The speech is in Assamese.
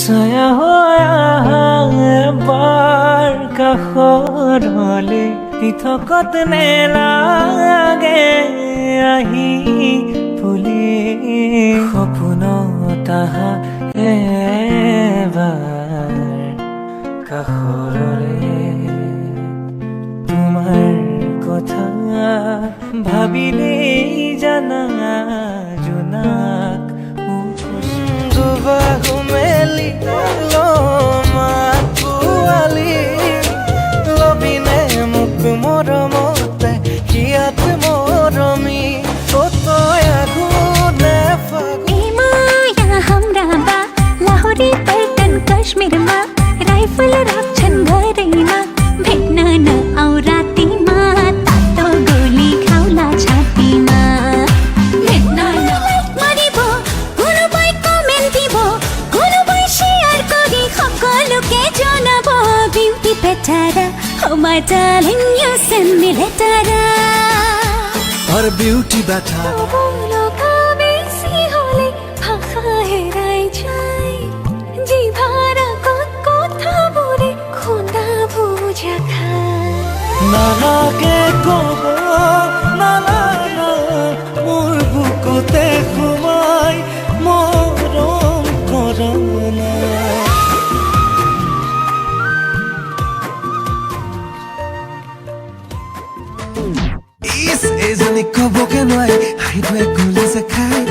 ছায়া হৈ আহা এবাৰ কাষৰলে ইথকত নেলাগে আহি ফুলি সপোনত আহা এবাৰ কাষৰলে তোমাৰ কথা ভাবিলেই জানা জোনাক দুবাহু মেলি মাত পোৱালি লবিনে মোক মৰমতে হিয়াত মৰমি তই আগুনে माया हमरा बा लाहौरी पलटन कश्मीर मा राइफल राखछन् घरैमा भेट्न न आउ रातिमा तातो गोली खाउला छातीमा भेट्न न मरिबो कोनोबाई कमेन्ट দিব कोनोबाई शेयर गरी সকলোকে জনাব বিউটি বেটারা oh my darling you send me letter और ब्यूटी बैठा নালাগে কব নালাগে মোৰ বুকুতে সোমাই মৰম কৰনা এজনী কবকে নোৱাৰি হাইটোৱে গুলি যে খাই